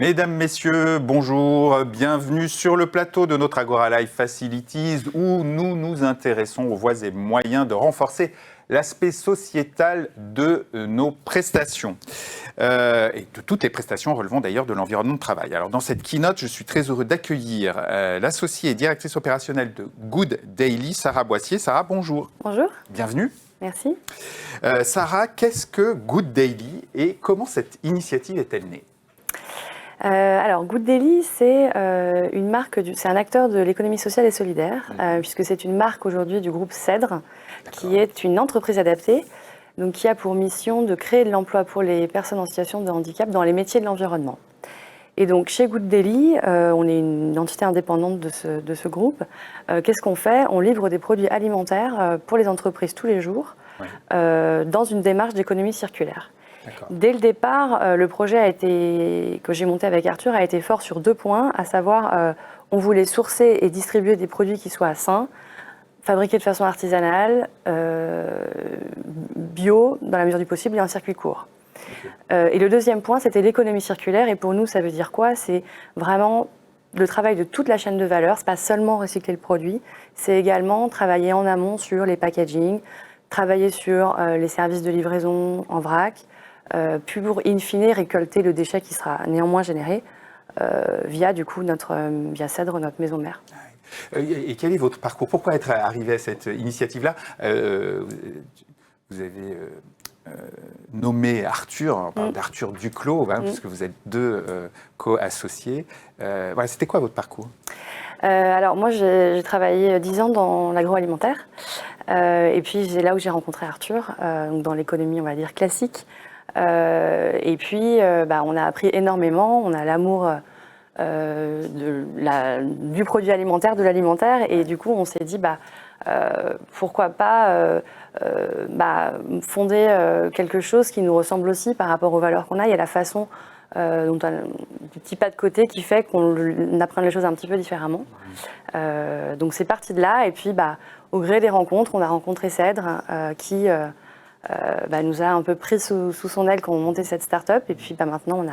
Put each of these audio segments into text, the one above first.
Mesdames, Messieurs, bonjour, bienvenue sur le plateau de notre Agora Life Facilities où nous nous intéressons aux voies et moyens de renforcer l'aspect sociétal de nos prestations et de toutes les prestations relevant d'ailleurs de l'environnement de travail. Alors dans cette keynote, je suis très heureux d'accueillir l'associée et directrice opérationnelle de Good Daily, Sarah Boissier. Sarah, bonjour. Bonjour. Bienvenue. Merci. Sarah, qu'est-ce que Good Daily et comment cette initiative est-elle née ? Alors, Good Daily, c'est une marque, c'est un acteur de l'économie sociale et solidaire, puisque c'est une marque aujourd'hui du groupe Cèdre, qui est une entreprise adaptée, donc qui a pour mission de créer de l'emploi pour les personnes en situation de handicap dans les métiers de l'environnement. Et donc, chez Good Daily, on est une entité indépendante de ce groupe. Qu'est-ce qu'on fait ? On livre des produits alimentaires pour les entreprises tous les jours, dans une démarche d'économie circulaire. Dès le départ, le projet que j'ai monté avec Arthur a été fort sur 2 points, à savoir, on voulait sourcer et distribuer des produits qui soient sains, fabriqués de façon artisanale, bio, dans la mesure du possible, et en circuit court. Et le deuxième point, c'était l'économie circulaire, et pour nous, ça veut dire quoi ? C'est vraiment le travail de toute la chaîne de valeur, c'est pas seulement recycler le produit, c'est également travailler en amont sur les packaging, travailler sur les services de livraison en vrac, puis pour, in fine, récolter le déchet qui sera néanmoins généré via Cèdre, notre maison mère. Et quel est votre parcours ? Pourquoi être arrivé à cette initiative-là ? Vous avez nommé Arthur, on parle d'Arthur Duclos, puisque vous êtes 2 co-associés. Voilà, c'était quoi votre parcours ? Alors moi, j'ai travaillé 10 ans dans l'agroalimentaire, et puis c'est là où j'ai rencontré Arthur, donc dans l'économie, on va dire, classique. Et puis, on a appris énormément, on a l'amour du produit alimentaire, de l'alimentaire, et du coup, on s'est dit, pourquoi pas fonder quelque chose qui nous ressemble aussi par rapport aux valeurs qu'on a et à la façon dont on a du petit pas de côté qui fait qu'on apprend les choses un petit peu différemment. Donc c'est parti de là, et puis au gré des rencontres, on a rencontré Cèdre qui nous a un peu pris sous son aile quand on montait cette start-up, et puis maintenant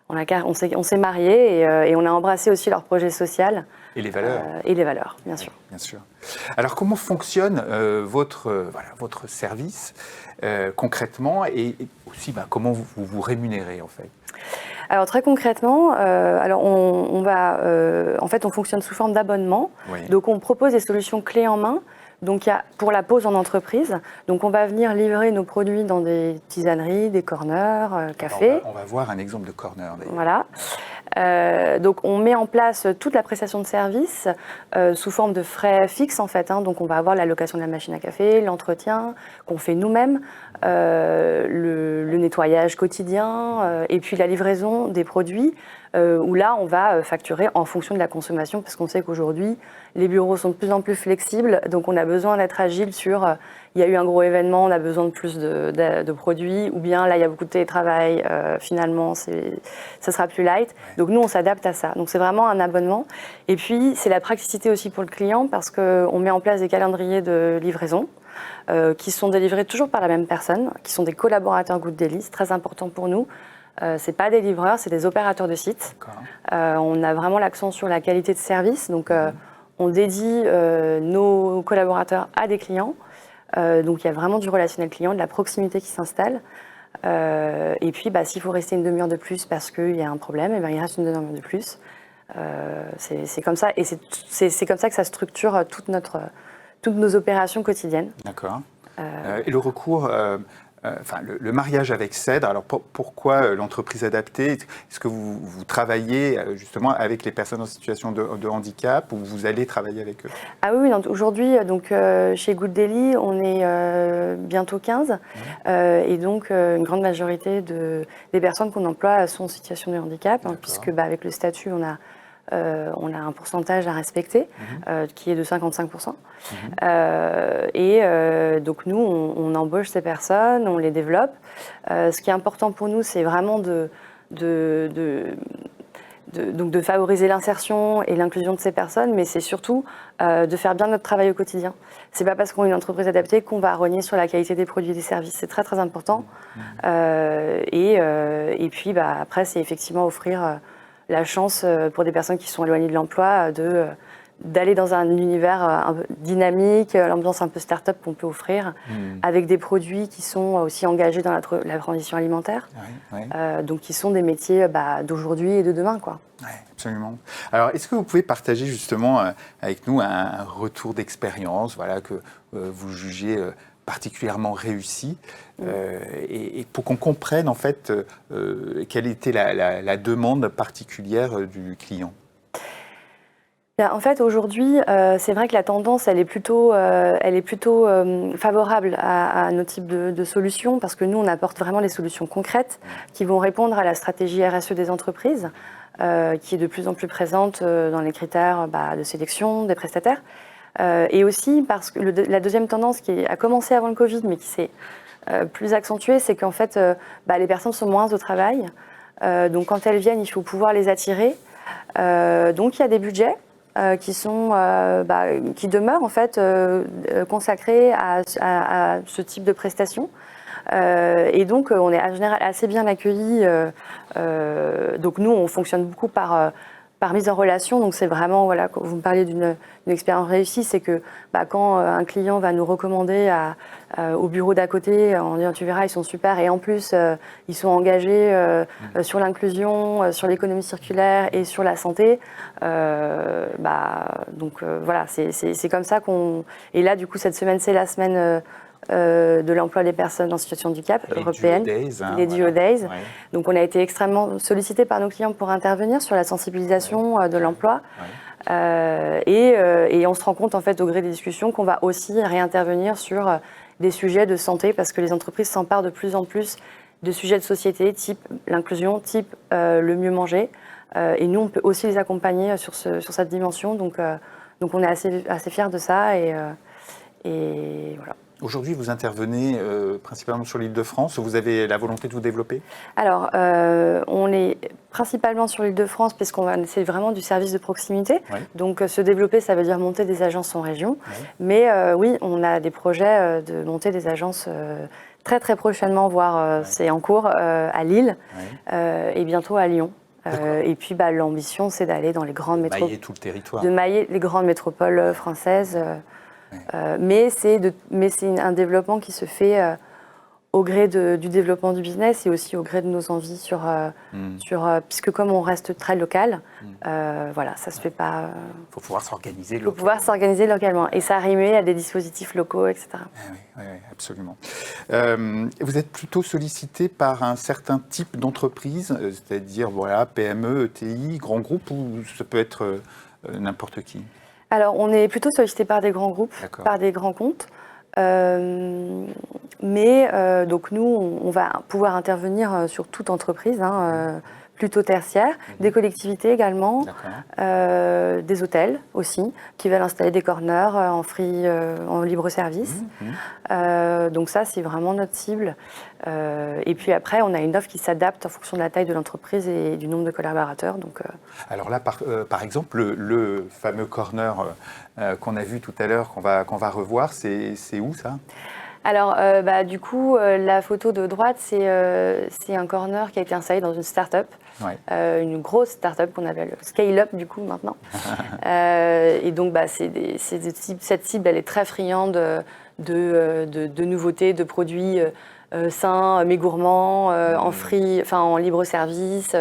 on s'est mariés et on a embrassé aussi leur projet social. Et les valeurs. Et les valeurs, bien sûr. Bien sûr. Alors comment fonctionne votre service concrètement, et aussi comment vous vous rémunérez en fait ? Alors très concrètement, on fonctionne sous forme d'abonnement. Oui. Donc on propose des solutions clés en main. Donc il y a pour la pause en entreprise, donc on va venir livrer nos produits dans des tisaneries, des corners, cafés. On va voir un exemple de corner d'ailleurs. Voilà. Donc on met en place toute la prestation de service sous forme de frais fixes en fait. Donc on va avoir la location de la machine à café, l'entretien qu'on fait nous-mêmes, le nettoyage quotidien et puis la livraison des produits. Où là, on va facturer en fonction de la consommation, parce qu'on sait qu'aujourd'hui, les bureaux sont de plus en plus flexibles, donc on a besoin d'être agile sur il y a eu un gros événement, on a besoin de plus de produits, ou bien là, il y a beaucoup de télétravail, finalement, ça sera plus light. Donc nous, on s'adapte à ça. Donc c'est vraiment un abonnement. Et puis, c'est la praticité aussi pour le client, parce qu'on met en place des calendriers de livraison qui sont délivrés toujours par la même personne, qui sont des collaborateurs Good Daily, c'est très important pour nous. C'est pas des livreurs, c'est des opérateurs de site. On a vraiment l'accent sur la qualité de service. Donc, on dédie nos collaborateurs à des clients. Donc, il y a vraiment du relationnel client, de la proximité qui s'installe. Et puis, s'il faut rester une demi-heure de plus parce qu'il y a un problème, il reste une demi-heure de plus. C'est comme ça. Et c'est comme ça que ça structure toutes nos opérations quotidiennes. D'accord. Et le recours... le mariage avec Cèdre, alors pourquoi l'entreprise adaptée ? Est-ce que vous travaillez justement avec les personnes en situation de handicap, ou vous allez travailler avec eux ? Ah oui, aujourd'hui, chez Good Daily, on est bientôt 15, et donc une grande majorité des personnes qu'on emploie sont en situation de handicap, puisque avec le statut, on a un pourcentage à respecter qui est de 55%. Donc nous, on embauche ces personnes, on les développe. Ce qui est important pour nous, c'est vraiment de favoriser l'insertion et l'inclusion de ces personnes, mais c'est surtout de faire bien notre travail au quotidien. C'est pas parce qu'on est une entreprise adaptée qu'on va rogner sur la qualité des produits et des services. C'est très très important. Et puis après, c'est effectivement offrir la chance pour des personnes qui sont éloignées de l'emploi d'aller dans un univers un peu dynamique, l'ambiance un peu start-up qu'on peut offrir, avec des produits qui sont aussi engagés dans la transition alimentaire, donc qui sont des métiers d'aujourd'hui et de demain, quoi. Oui, absolument. Alors, est-ce que vous pouvez partager justement avec nous un retour d'expérience, voilà, que vous jugez particulièrement réussi, et pour qu'on comprenne en fait quelle était la demande particulière du client? En fait, aujourd'hui, c'est vrai que la tendance, elle est plutôt favorable à nos types de solutions, parce que nous, on apporte vraiment des solutions concrètes qui vont répondre à la stratégie RSE des entreprises, qui est de plus en plus présente dans les critères de sélection des prestataires. Et aussi parce que la deuxième tendance qui a commencé avant le Covid, mais qui s'est plus accentuée, c'est qu'en fait, les personnes sont moins au travail. Donc quand elles viennent, il faut pouvoir les attirer. Donc il y a des budgets qui demeurent en fait consacrés à ce type de prestations. Et donc on est en général assez bien accueillis. Donc nous, on fonctionne beaucoup par mise en relation. Donc c'est vraiment, voilà, quand vous me parlez d'une expérience réussie, c'est que quand un client va nous recommander au bureau d'à côté, en disant tu verras, ils sont super, et en plus ils sont engagés sur l'inclusion, sur l'économie circulaire et sur la santé. Voilà, c'est comme ça qu'on... Et là, du coup, cette semaine, c'est la semaine de l'emploi des personnes en situation de handicap européenne, les Duo Days. Ouais. Donc on a été extrêmement sollicité par nos clients pour intervenir sur la sensibilisation de l'emploi. Et on se rend compte en fait au gré des discussions qu'on va aussi réintervenir sur des sujets de santé, parce que les entreprises s'emparent de plus en plus de sujets de société type l'inclusion, type le mieux manger. Et nous, on peut aussi les accompagner sur cette dimension. Donc on est assez fiers de ça. Et voilà. Aujourd'hui, vous intervenez principalement sur l'Île-de-France. Vous avez la volonté de vous développer? Alors, on est principalement sur l'Île-de-France parce c'est vraiment du service de proximité. Ouais. Donc, se développer, ça veut dire monter des agences en région. Ouais. Mais oui, on a des projets de monter des agences très très prochainement, voire c'est en cours, à Lille et bientôt à Lyon. Et puis, l'ambition, c'est d'aller dans les grandes métropoles. Mailler tout le territoire. De mailler les grandes métropoles françaises. Mais c'est un développement qui se fait au gré du développement du business et aussi au gré de nos envies puisque comme on reste très local, voilà, ça se fait pas. Il faut pouvoir s'organiser localement. Il faut pouvoir s'organiser localement et s'arrimer à des dispositifs locaux, etc. Oui, absolument. Vous êtes plutôt sollicité par un certain type d'entreprise, c'est-à-dire voilà, PME, ETI, grands groupes, ou ça peut être n'importe qui? Alors, on est plutôt sollicité par des grands groupes, par des grands comptes. Donc nous, on va pouvoir intervenir sur toute entreprise, plutôt tertiaire, des collectivités également, des hôtels aussi, qui veulent installer des corners en libre service. Donc ça, c'est vraiment notre cible. Et puis après, on a une offre qui s'adapte en fonction de la taille de l'entreprise et du nombre de collaborateurs. Donc, Alors là, par exemple, le fameux corner qu'on a vu tout à l'heure, qu'on va revoir, c'est où ça? Alors, du coup, la photo de droite, c'est un corner qui a été installé dans une start-up, une grosse start-up qu'on appelle Scale-up, du coup, maintenant. Et donc, cette cible, elle est très friande de nouveautés, de produits sains, mais gourmands, en libre service.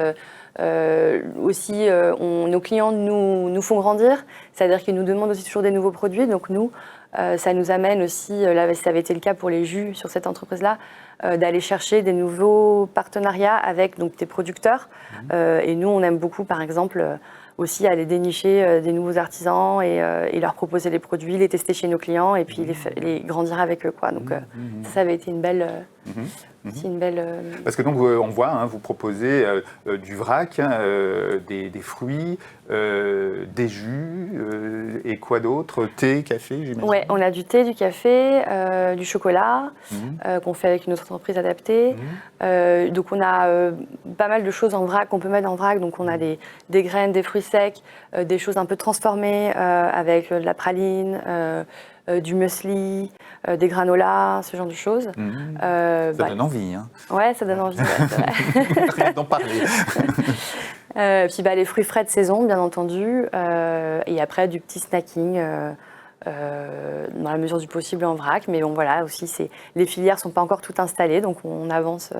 Aussi, nos clients nous font grandir, c'est-à-dire qu'ils nous demandent aussi toujours des nouveaux produits. Donc nous, ça nous amène aussi, là ça avait été le cas pour les jus sur cette entreprise-là, d'aller chercher des nouveaux partenariats avec donc, des producteurs. Et nous, on aime beaucoup, par exemple, aussi aller dénicher des nouveaux artisans et leur proposer des produits, les tester chez nos clients et puis les grandir avec eux, quoi. Donc ça avait été une belle C'est une belle... Parce que donc on voit, hein, vous proposez du vrac, hein, des fruits, des jus, et quoi d'autre? Thé, café, j'imagine? Ouais, on a du thé, du café, du chocolat, qu'on fait avec une autre entreprise adaptée. Donc on a pas mal de choses en vrac qu'on peut mettre en vrac. Donc on a des graines, des fruits secs, des choses un peu transformées avec de la praline, du muesli, des granolas, ce genre de choses. Ça donne envie. Hein. Ouais, ça donne envie. Ouais, c'est vrai. Rien d'en parler. Puis les fruits frais de saison, bien entendu. Et après, du petit snacking dans la mesure du possible en vrac. Mais bon, voilà, aussi, les filières ne sont pas encore toutes installées, donc on avance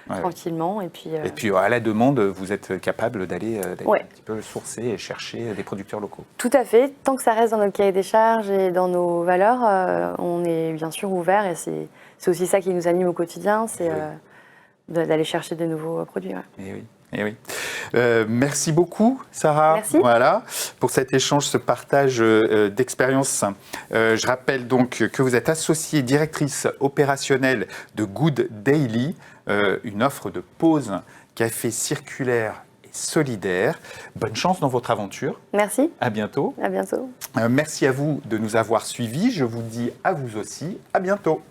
tranquillement. Ouais. Et puis, à la demande, vous êtes capable d'aller un petit peu sourcer et chercher des producteurs locaux. Tout à fait. Tant que ça reste dans notre cahier des charges et dans nos valeurs, on est bien sûr ouvert. Et c'est aussi ça qui nous anime au quotidien, c'est d'aller chercher de nouveaux produits. Ouais. Et oui. Eh oui. Merci beaucoup, Sarah. Merci. Voilà, pour cet échange, ce partage d'expérience. Je rappelle donc que vous êtes associée directrice opérationnelle de Good Daily, une offre de pause café circulaire et solidaire. Bonne chance dans votre aventure. Merci. À bientôt. À bientôt. Merci à vous de nous avoir suivis. Je vous dis à vous aussi, à bientôt.